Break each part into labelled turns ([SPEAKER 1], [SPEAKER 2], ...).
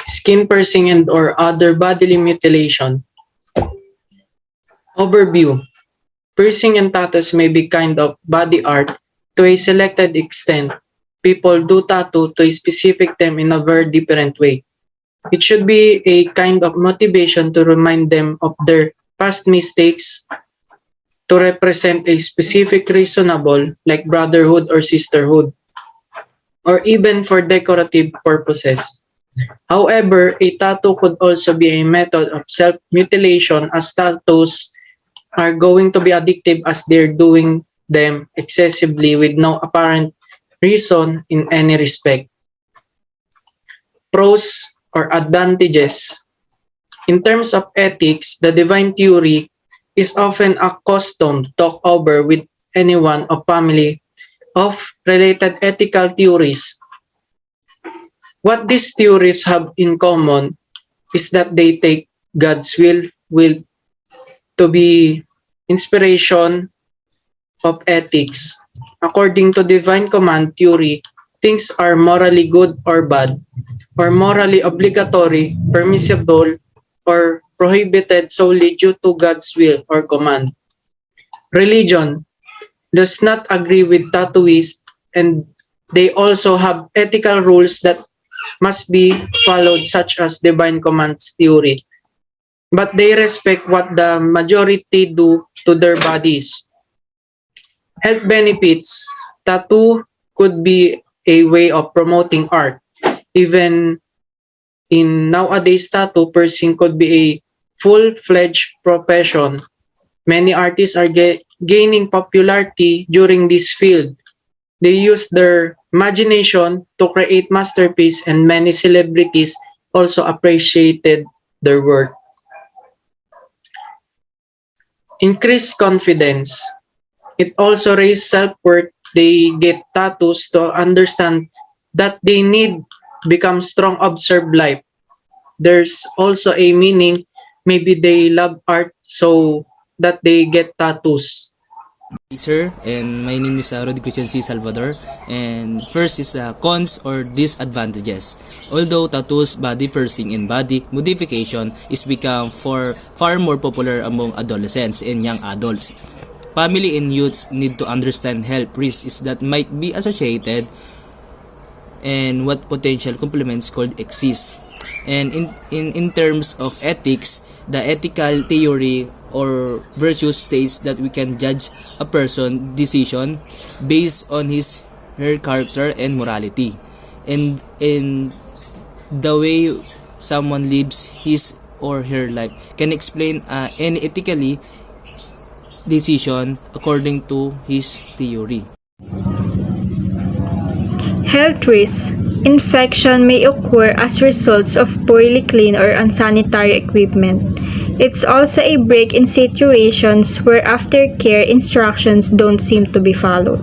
[SPEAKER 1] skin piercing and or other bodily mutilation. Overview. Piercing and tattoos may be kind of body art to a selected extent. People do tattoo to a specific them in a very different way. It should be a kind of motivation to remind them of their past mistakes, to represent a specific reasonable like brotherhood or sisterhood, or even for decorative purposes. However, a tattoo could also be a method of self-mutilation as tattoos are going to be addictive as they're doing them excessively with no apparent reason in any respect. Pros or advantages. In terms of ethics, the divine theory is often accustomed to talk over with anyone of family of related ethical theories. What these theories have in common is that they take God's will to be inspiration of ethics. According to divine command theory, things are morally good or bad, or morally obligatory, permissible, or prohibited solely due to God's will or command. Religion does not agree with tattooists, and they also have ethical rules that must be followed, such as divine commands theory. But they respect what the majority do to their bodies. Health benefits. Tattoo could be a way of promoting art. Even in nowadays, tattoo piercing could be a full-fledged profession. Many artists are gaining popularity during this field. They use their imagination to create masterpieces, and many celebrities also appreciated their work. Increased confidence. It also raises self-worth. They get tattoos to understand that they need become strong, observe life. There's also a meaning. Maybe they love art so that they get tattoos.
[SPEAKER 2] Hey, sir, and my name is Rodrigo C. Salvador, and first is cons or disadvantages. Although tattoos, body piercing, and body modification is become far more popular among adolescents and young adults, family and youths need to understand health risks that might be associated and what potential complements could exist. And in terms of ethics, the ethical theory or virtues states that we can judge a person decision based on her character and morality, and in the way someone lives his or her life can explain any ethically decision according to his theory.
[SPEAKER 3] Health risks. Infection may occur as results of poorly clean or unsanitary equipment. It's also a break in situations where aftercare instructions don't seem to be followed.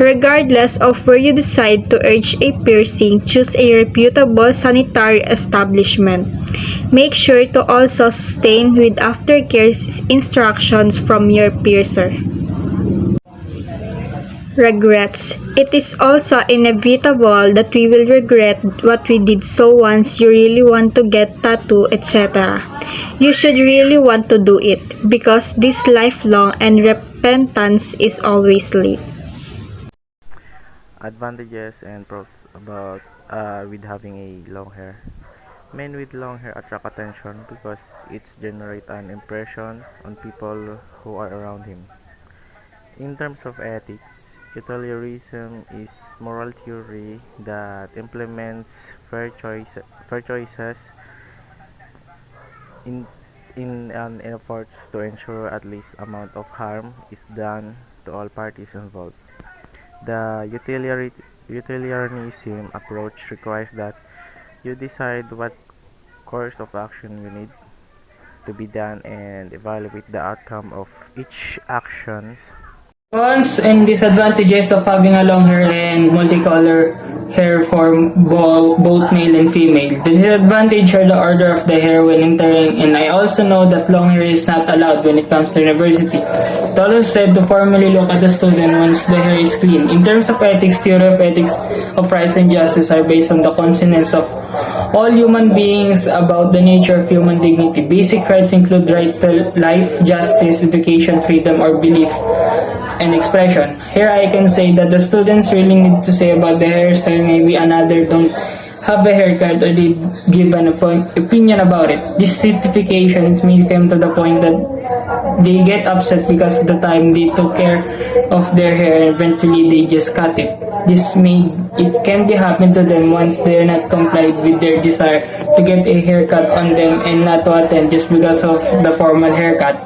[SPEAKER 3] Regardless of where you decide to urge a piercing, choose a reputable sanitary establishment. Make sure to also sustain with aftercare instructions from your piercer. Regrets. It is also inevitable that we will regret what we did, so once you really want to get tattoo, etc., you should really want to do it, because this lifelong and repentance is always late.
[SPEAKER 4] Advantages and pros about with having a long hair. Men with long hair attract attention because it generates an impression on people who are around him. In terms of ethics, utilitarianism is moral theory that implements fair choices in an effort to ensure at least amount of harm is done to all parties involved. The utilitarianism approach requires that you decide what course of action you need to be done and evaluate the outcome of each actions.
[SPEAKER 5] Cons and disadvantages of having a long hair and multicolor hair for both male and female. The disadvantage are the order of the hair when entering, and I also know that long hair is not allowed when it comes to university. It also said to formally look at the student once the hair is clean. In terms of ethics, theory of ethics of rights and justice are based on the consonance of all human beings about the nature of human dignity. Basic rights include right to life, justice, education, freedom, or belief and expression. Here I can say that the students really need to say about the hairstyle, maybe another don't have a haircut or they give an opinion about it. This certifications may come to the point that they get upset because of the time they took care of their hair and eventually they just cut it. It can be happen to them once they're not complied with their desire to get a haircut on them and not to attend just because of the formal haircut.